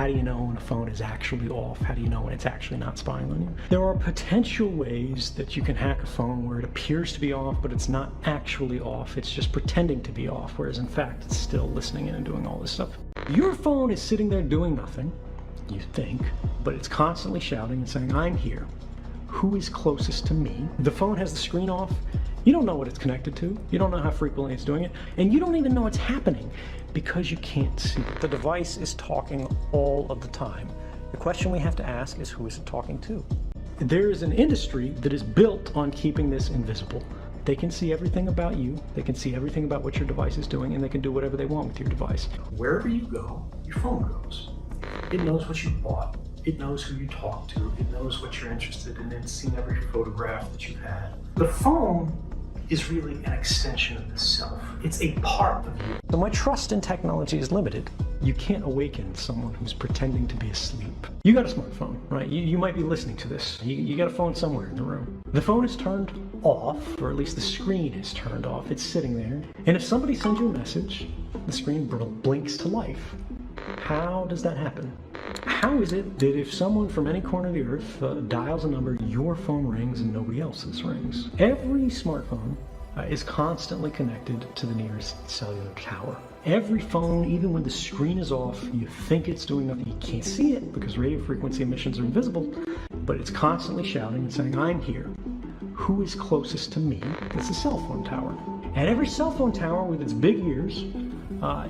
do you know when a phone is actually off? How do you know when it's actually not spying on you? There are potential ways that you can hack a phone where it appears to be off, but it's not actually off. It's just pretending to be off, whereas in fact, it's still listening in and doing all this stuff. Your phone is sitting there doing nothing, you think, but it's constantly shouting and saying, I'm here. Who is closest to me? The phone has the screen off. You don't know what it's connected to. You don't know how frequently it's doing it. And you don't even know it's happening because you can't see it. The device is talking all of the time. The question we have to ask is, who is it talking to? There is an industry that is built on keeping this invisible. They can see everything about you. They can see everything about what your device is doing, and they can do whatever they want with your device. Wherever you go, your phone goes. It knows what you bought. It knows who you talk to. It knows what you're interested in. It's seen every photograph that you've had. The phone is really an extension of the self. It's a part of you. So my trust in technology is limited. You can't awaken someone who's pretending to be asleep. You got a smartphone, right? You might be listening to this. You got a phone somewhere in the room. The phone is turned off, or at least the screen is turned off. It's sitting there. And if somebody sends you a message, the screen blinks to life. How does that happen? How is it that if someone from any corner of the earth dials a number, your phone rings and nobody else's rings? Every smartphone is constantly connected to the nearest cellular tower. Every phone, even when the screen is off, you think it's doing nothing. You can't see it because radio frequency emissions are invisible, but it's constantly shouting and saying, I'm here. Who is closest to me? It's a cell phone tower. And every cell phone tower with its big ears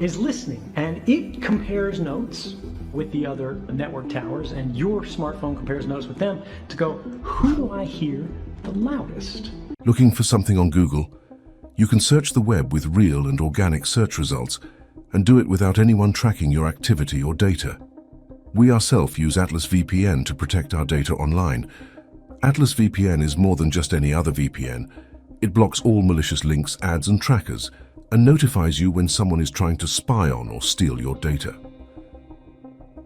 is listening, and it compares notes with the other network towers, and your smartphone compares notes with them to go, who do I hear the loudest? Looking for something on Google? You can search the web with real and organic search results and do it without anyone tracking your activity or data. We ourselves use Atlas VPN to protect our data online. Atlas VPN is more than just any other VPN. It blocks all malicious links, ads and trackers and notifies you when someone is trying to spy on or steal your data.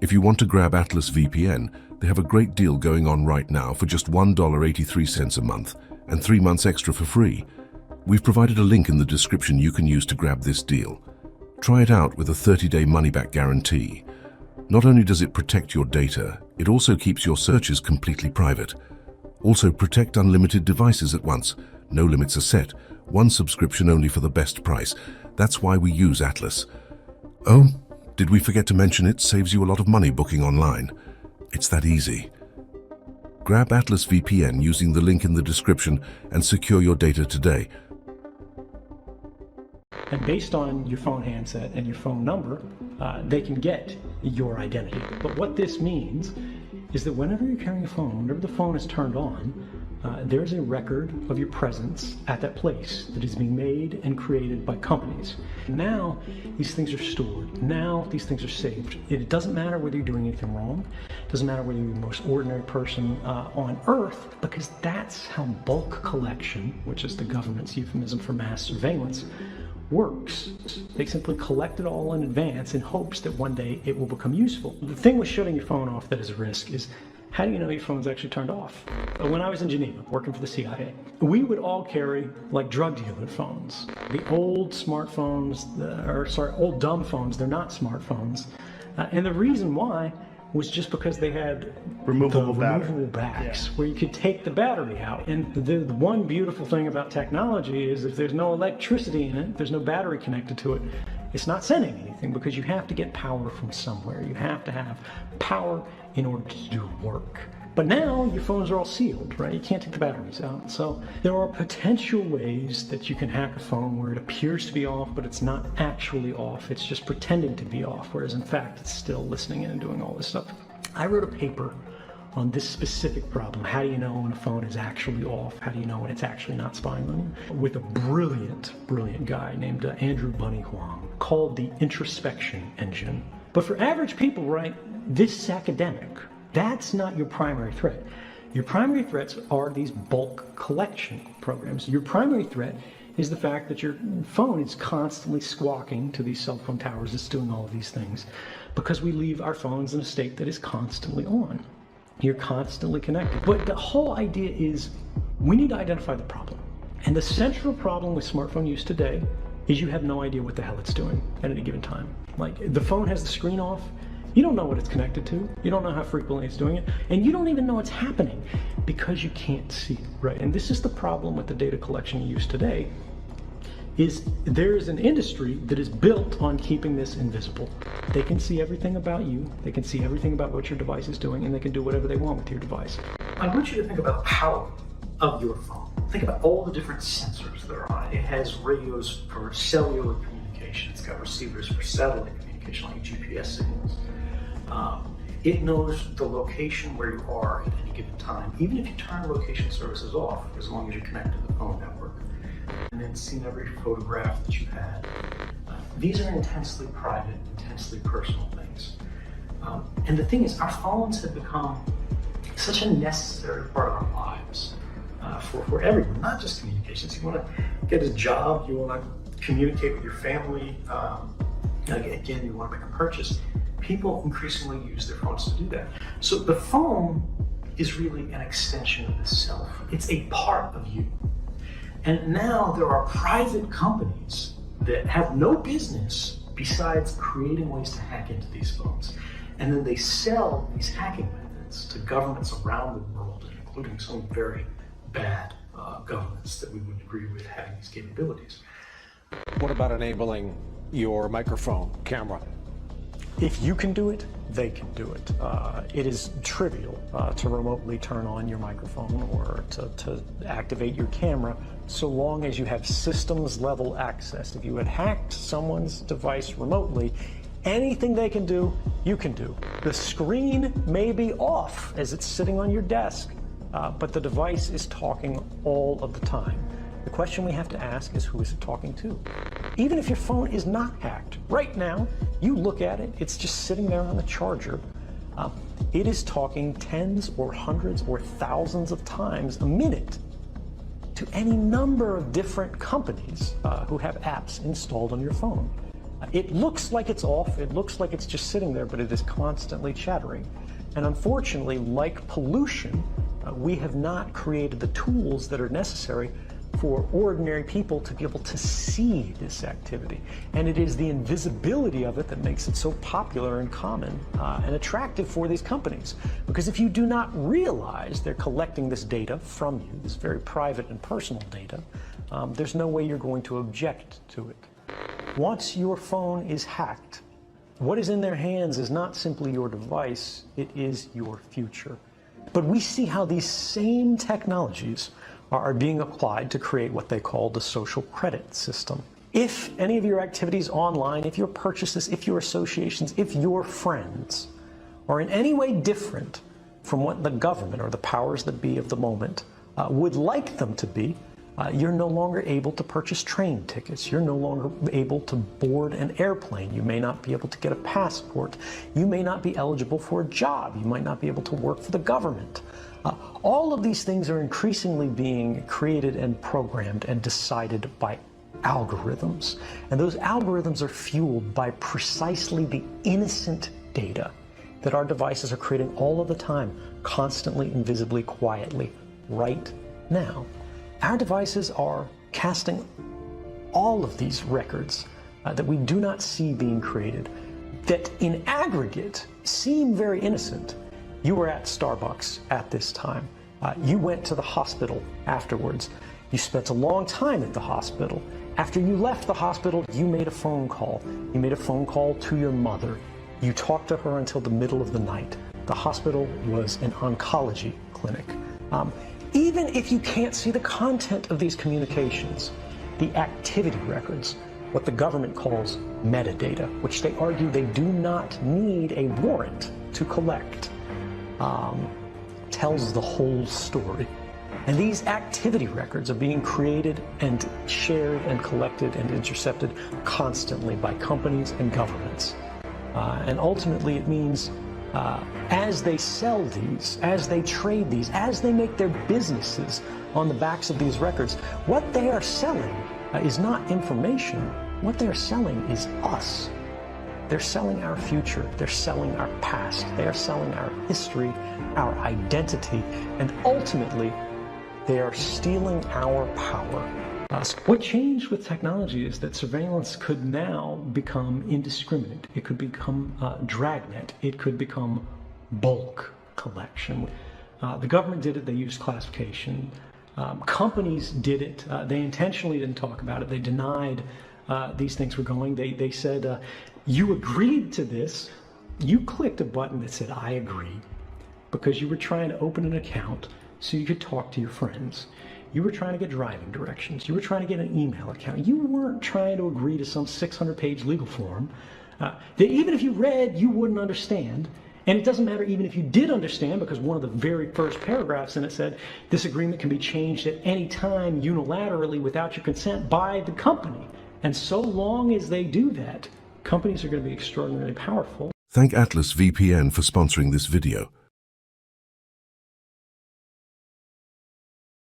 If you want to grab Atlas VPN, they have a great deal going on right now for just $1.83 a month and 3 months extra for free. We've provided a link in the description you can use to grab this deal. Try it out with a 30-day money-back guarantee. Not only does it protect your data, it also keeps your searches completely private. Also, protect unlimited devices at once. No limits are set. One subscription only for the best price. That's why we use Atlas. Oh, did we forget to mention it saves you a lot of money booking online? It's that easy. Grab Atlas VPN using the link in the description and secure your data today. And based on your phone handset and your phone number, they can get your identity. But what this means is that whenever you're carrying a phone, whenever the phone is turned on, there's a record of your presence at that place that is being made and created by companies. Now, these things are stored. Now, these things are saved. It doesn't matter whether you're doing anything wrong. It doesn't matter whether you're the most ordinary person on Earth, because that's how bulk collection, which is the government's euphemism for mass surveillance, works. They simply collect it all in advance in hopes that one day it will become useful. The thing with shutting your phone off that is a risk is, how do you know your phone's actually turned off? When I was in Geneva, working for the CIA, we would all carry like drug dealer phones. The old smartphones, old dumb phones, they're not smartphones. And the reason why was just because they had removable backs where you could take the battery out. And the one beautiful thing about technology is if there's no electricity in it, there's no battery connected to it, it's not sending anything because you have to get power from somewhere. You have to have power in order to do work. But now your phones are all sealed, right? You can't take the batteries out. So there are potential ways that you can hack a phone where it appears to be off, but it's not actually off. It's just pretending to be off, whereas in fact, it's still listening in and doing all this stuff. I wrote a paper on this specific problem. How do you know when a phone is actually off? How do you know when it's actually not spying on you? With a brilliant guy named Andrew Bunny Huang, called the introspection engine. But for average people, right, this is academic. That's not your primary threat. Your primary threats are these bulk collection programs. Your primary threat is the fact that your phone is constantly squawking to these cell phone towers that's doing all of these things, because we leave our phones in a state that is constantly on. You're constantly connected. But the whole idea is we need to identify the problem. And the central problem with smartphone use today is you have no idea what the hell it's doing at any given time. Like, the phone has the screen off, You don't know what it's connected to. You don't know how frequently it's doing it. And you don't even know it's happening because you can't see it, right? And this is the problem with the data collection use today, is there is an industry that is built on keeping this invisible. They can see everything about you. They can see everything about what your device is doing, and they can do whatever they want with your device. I want you to think about the power of your phone. Think about all the different sensors that are on it. It has radios for cellular communication. It's got receivers for satellite communication, like GPS signals. It knows the location where you are at any given time, even if you turn location services off, as long as you're connected to the phone network. And then seen every photograph that you've had. These are intensely private, intensely personal things. And the thing is, our phones have become such a necessary part of our lives for everyone, not just communications. You want to get a job, you want to communicate with your family, again, you want to make a purchase. People increasingly use their phones to do that. So the phone is really an extension of the self. It's a part of you. And now there are private companies that have no business besides creating ways to hack into these phones. And then they sell these hacking methods to governments around the world, including some very bad governments that we would agree with having these capabilities. What about enabling your microphone camera? If you can do it, they can do it. It is trivial to remotely turn on your microphone or to activate your camera, so long as you have systems level access. If you had hacked someone's device remotely, anything they can do, you can do. The screen may be off as it's sitting on your desk, but the device is talking all of the time. The question we have to ask is, who is it talking to? Even if your phone is not hacked, right now, you look at it, it's just sitting there on the charger. It is talking tens or hundreds or thousands of times a minute to any number of different companies who have apps installed on your phone. It looks like it's off, it looks like it's just sitting there, but it is constantly chattering. And unfortunately, like pollution, we have not created the tools that are necessary for ordinary people to be able to see this activity. And it is the invisibility of it that makes it so popular and common and attractive for these companies. Because if you do not realize they're collecting this data from you, this very private and personal data, there's no way you're going to object to it. Once your phone is hacked, what is in their hands is not simply your device, it is your future. But we see how these same technologies are being applied to create what they call the social credit system. If any of your activities online, if your purchases, if your associations, if your friends are in any way different from what the government or the powers that be of the moment would like them to be, you're no longer able to purchase train tickets. You're no longer able to board an airplane. You may not be able to get a passport. You may not be eligible for a job. You might not be able to work for the government. All of these things are increasingly being created and programmed and decided by algorithms. And those algorithms are fueled by precisely the innocent data that our devices are creating all of the time, constantly, invisibly, quietly, right now. Our devices are casting all of these records that we do not see being created, that in aggregate seem very innocent. You were at Starbucks at this time. You went to the hospital afterwards. You spent a long time at the hospital. After you left the hospital, you made a phone call. You made a phone call to your mother. You talked to her until the middle of the night. The hospital was an oncology clinic. Even if you can't see the content of these communications, the activity records, what the government calls metadata, which they argue they do not need a warrant to collect, tells the whole story. And these activity records are being created and shared and collected and intercepted constantly by companies and governments. And ultimately it means as they sell these, as they trade these, as they make their businesses on the backs of these records, what they are selling is not information. What they are selling is us. They're selling our future. They're selling our past. They are selling our history, our identity, and ultimately, they are stealing our power. What changed with technology is that surveillance could now become indiscriminate. It could become dragnet. It could become bulk collection. The government did it. They used classification. Companies did it. They intentionally didn't talk about it. They denied these things were going. They said, you agreed to this. You clicked a button that said, I agree, because you were trying to open an account so you could talk to your friends. You were trying to get driving directions. You were trying to get an email account. You weren't trying to agree to some 600-page legal form that even if you read, you wouldn't understand. And it doesn't matter even if you did understand, because one of the very first paragraphs in it said, this agreement can be changed at any time unilaterally without your consent by the company. And so long as they do that, companies are going to be extraordinarily powerful. Thank Atlas VPN for sponsoring this video.